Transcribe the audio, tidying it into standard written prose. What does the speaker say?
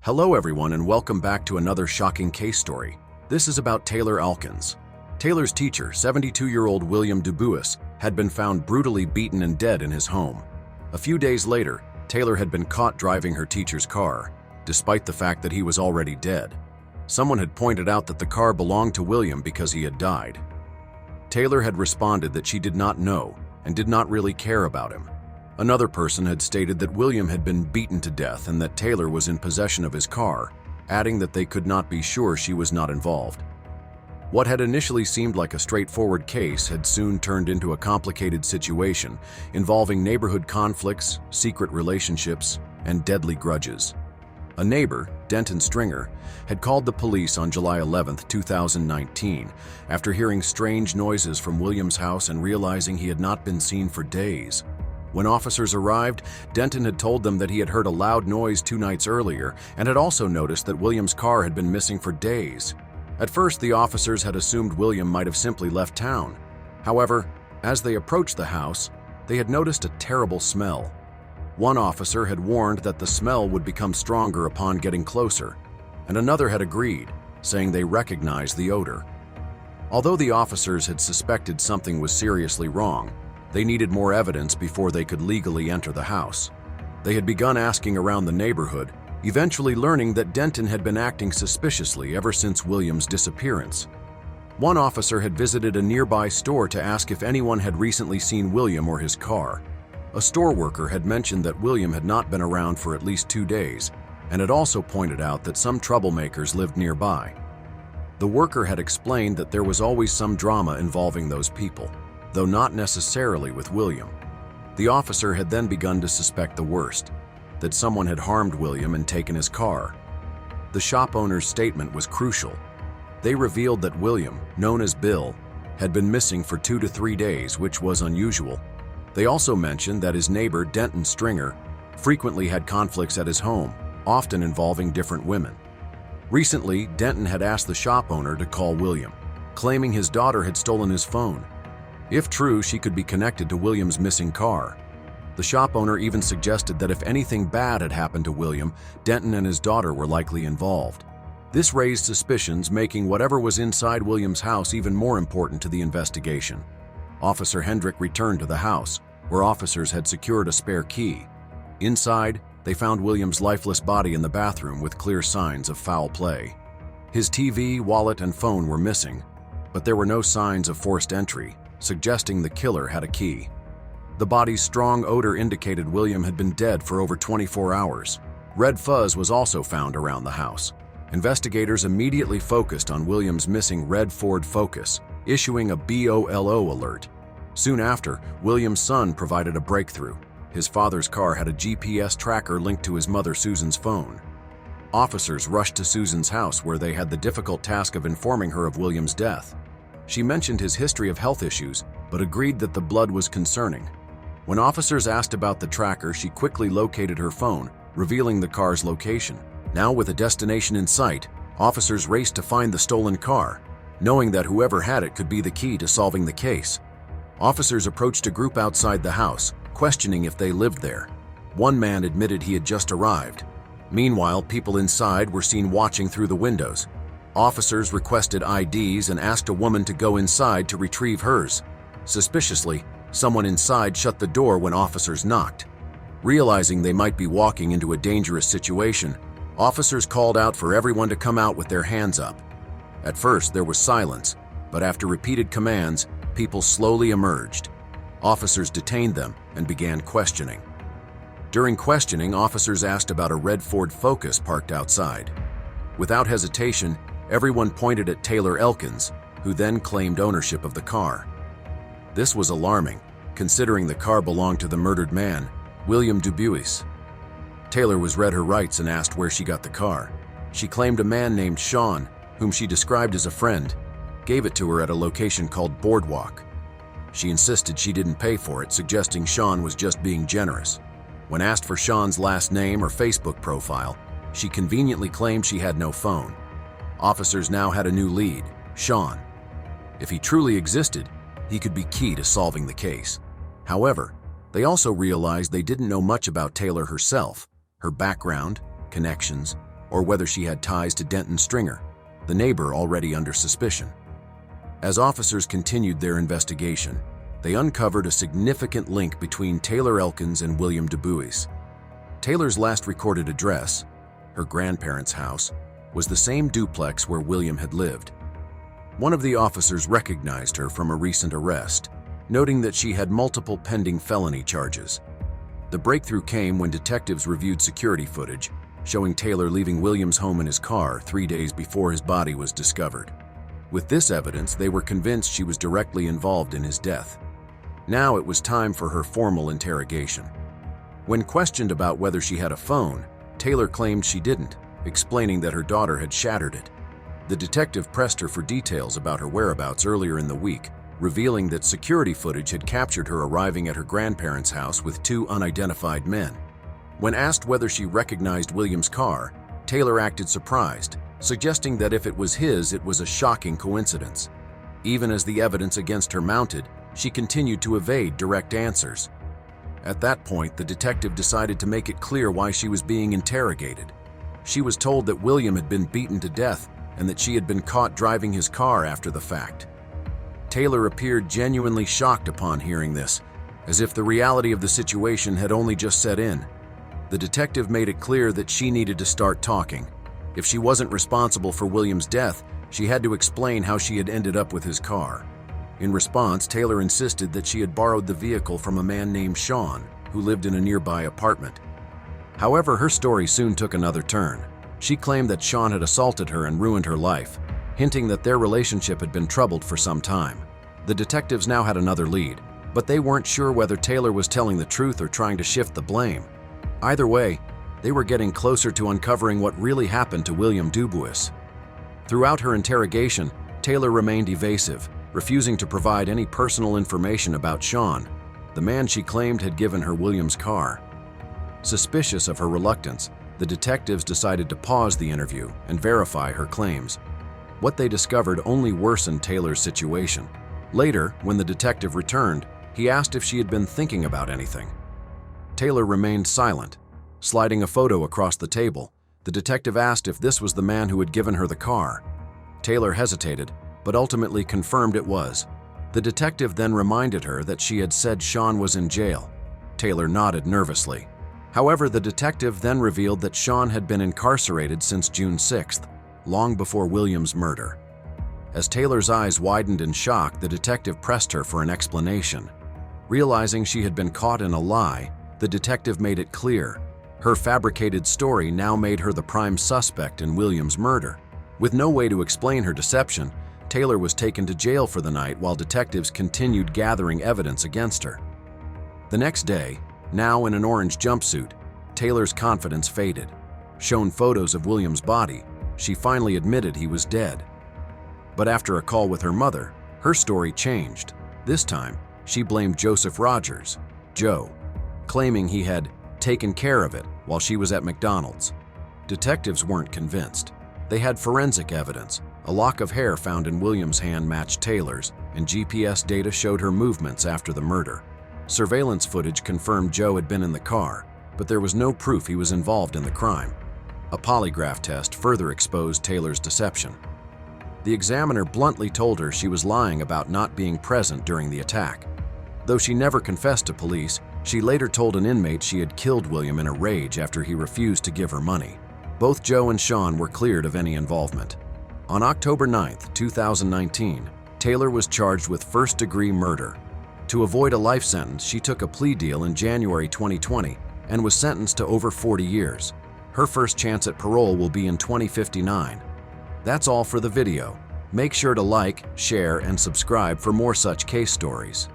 Hello everyone and welcome back to another shocking case story. This is about Taylor Elkins. Taylor's teacher, 72-year-old William Dubois, had been found brutally beaten and dead in his home. A few days later, Taylor had been caught driving her teacher's car, despite the fact that he was already dead. Someone had pointed out that the car belonged to William because he had died. Taylor had responded that she did not know and did not really care about him. Another person had stated that William had been beaten to death and that Taylor was in possession of his car, adding that they could not be sure she was not involved. What had initially seemed like a straightforward case had soon turned into a complicated situation involving neighborhood conflicts, secret relationships, and deadly grudges. A neighbor, Denton Stringer, had called the police on July 11, 2019, after hearing strange noises from William's house and realizing he had not been seen for days. When officers arrived, Denton had told them that he had heard a loud noise 2 nights earlier and had also noticed that William's car had been missing for days. At first, the officers had assumed William might have simply left town. However, as they approached the house, they had noticed a terrible smell. One officer had warned that the smell would become stronger upon getting closer, and another had agreed, saying they recognized the odor. Although the officers had suspected something was seriously wrong, they needed more evidence before they could legally enter the house. They had begun asking around the neighborhood, eventually learning that Denton had been acting suspiciously ever since William's disappearance. One officer had visited a nearby store to ask if anyone had recently seen William or his car. A store worker had mentioned that William had not been around for at least 2 days, and had also pointed out that some troublemakers lived nearby. The worker had explained that there was always some drama involving those people, though not necessarily with William. The officer had then begun to suspect the worst, that someone had harmed William and taken his car. The shop owner's statement was crucial. They revealed that William, known as Bill, had been missing for 2 to 3 days, which was unusual. They also mentioned that his neighbor, Denton Stringer, frequently had conflicts at his home, often involving different women. Recently, Denton had asked the shop owner to call William, claiming his daughter had stolen his phone. If true, she could be connected to William's missing car. The shop owner even suggested that if anything bad had happened to William, Denton and his daughter were likely involved. This raised suspicions, making whatever was inside William's house even more important to the investigation. Officer Hendrick returned to the house, where officers had secured a spare key. Inside, they found William's lifeless body in the bathroom with clear signs of foul play. His TV, wallet, and phone were missing, but there were no signs of forced entry, suggesting the killer had a key. The body's strong odor indicated William had been dead for over 24 hours. Red fuzz was also found around the house. Investigators immediately focused on William's missing red Ford Focus, issuing a BOLO alert. Soon after, William's son provided a breakthrough. His father's car had a GPS tracker linked to his mother Susan's phone. Officers rushed to Susan's house, where they had the difficult task of informing her of William's death. She mentioned his history of health issues, but agreed that the blood was concerning. When officers asked about the tracker, she quickly located her phone, revealing the car's location. Now, with a destination in sight, officers raced to find the stolen car, knowing that whoever had it could be the key to solving the case. Officers approached a group outside the house, questioning if they lived there. One man admitted he had just arrived. Meanwhile, people inside were seen watching through the windows. Officers requested IDs and asked a woman to go inside to retrieve hers. Suspiciously, someone inside shut the door when officers knocked. Realizing they might be walking into a dangerous situation, officers called out for everyone to come out with their hands up. At first, there was silence, but after repeated commands, people slowly emerged. Officers detained them and began questioning. During questioning, officers asked about a red Ford Focus parked outside. Without hesitation, everyone pointed at Taylor Elkins, who then claimed ownership of the car. This was alarming, considering the car belonged to the murdered man, William Dubois. Taylor was read her rights and asked where she got the car. She claimed a man named Sean, whom she described as a friend, gave it to her at a location called Boardwalk. She insisted she didn't pay for it, suggesting Sean was just being generous. When asked for Sean's last name or Facebook profile, she conveniently claimed she had no phone. Officers now had a new lead, Sean. If he truly existed, he could be key to solving the case. However, they also realized they didn't know much about Taylor herself, her background, connections, or whether she had ties to Denton Stringer, the neighbor already under suspicion. As officers continued their investigation, they uncovered a significant link between Taylor Elkins and William Dubois. Taylor's last recorded address, her grandparents' house, was the same duplex where William had lived. One of the officers recognized her from a recent arrest, noting that she had multiple pending felony charges. The breakthrough came when detectives reviewed security footage, showing Taylor leaving William's home in his car 3 days before his body was discovered. With this evidence, they were convinced she was directly involved in his death. Now it was time for her formal interrogation. When questioned about whether she had a phone, Taylor claimed she didn't, explaining that her daughter had shattered it. The detective pressed her for details about her whereabouts earlier in the week, revealing that security footage had captured her arriving at her grandparents' house with 2 unidentified men. When asked whether she recognized William's car, Taylor acted surprised, suggesting that if it was his, it was a shocking coincidence. Even as the evidence against her mounted, she continued to evade direct answers. At that point, the detective decided to make it clear why she was being interrogated. She was told that William had been beaten to death and that she had been caught driving his car after the fact. Taylor appeared genuinely shocked upon hearing this, as if the reality of the situation had only just set in. The detective made it clear that she needed to start talking. If she wasn't responsible for William's death, she had to explain how she had ended up with his car. In response, Taylor insisted that she had borrowed the vehicle from a man named Sean, who lived in a nearby apartment. However, her story soon took another turn. She claimed that Sean had assaulted her and ruined her life, hinting that their relationship had been troubled for some time. The detectives now had another lead, but they weren't sure whether Taylor was telling the truth or trying to shift the blame. Either way, they were getting closer to uncovering what really happened to William Dubois. Throughout her interrogation, Taylor remained evasive, refusing to provide any personal information about Sean, the man she claimed had given her William's car. Suspicious of her reluctance, the detectives decided to pause the interview and verify her claims. What they discovered only worsened Taylor's situation. Later, when the detective returned, he asked if she had been thinking about anything. Taylor remained silent. Sliding a photo across the table, the detective asked if this was the man who had given her the car. Taylor hesitated, but ultimately confirmed it was. The detective then reminded her that she had said Sean was in jail. Taylor nodded nervously. However, the detective then revealed that Sean had been incarcerated since June 6th, long before William's murder. As Taylor's eyes widened in shock, the detective pressed her for an explanation. Realizing she had been caught in a lie, the detective made it clear. Her fabricated story now made her the prime suspect in William's murder. With no way to explain her deception, Taylor was taken to jail for the night while detectives continued gathering evidence against her. The next day, now in an orange jumpsuit, Taylor's confidence faded. Shown photos of William's body, she finally admitted he was dead. But after a call with her mother, her story changed. This time, she blamed Joseph Rogers, Joe, claiming he had taken care of it while she was at McDonald's. Detectives weren't convinced. They had forensic evidence. A lock of hair found in William's hand matched Taylor's, and GPS data showed her movements after the murder. Surveillance footage confirmed Joe had been in the car, but there was no proof he was involved in the crime. A polygraph test further exposed Taylor's deception. The examiner bluntly told her she was lying about not being present during the attack. Though she never confessed to police, she later told an inmate she had killed William in a rage after he refused to give her money. Both Joe and Sean were cleared of any involvement. On October 9, 2019, Taylor was charged with first-degree murder. To avoid a life sentence, she took a plea deal in January 2020 and was sentenced to over 40 years. Her first chance at parole will be in 2059. That's all for the video. Make sure to like, share, and subscribe for more such case stories.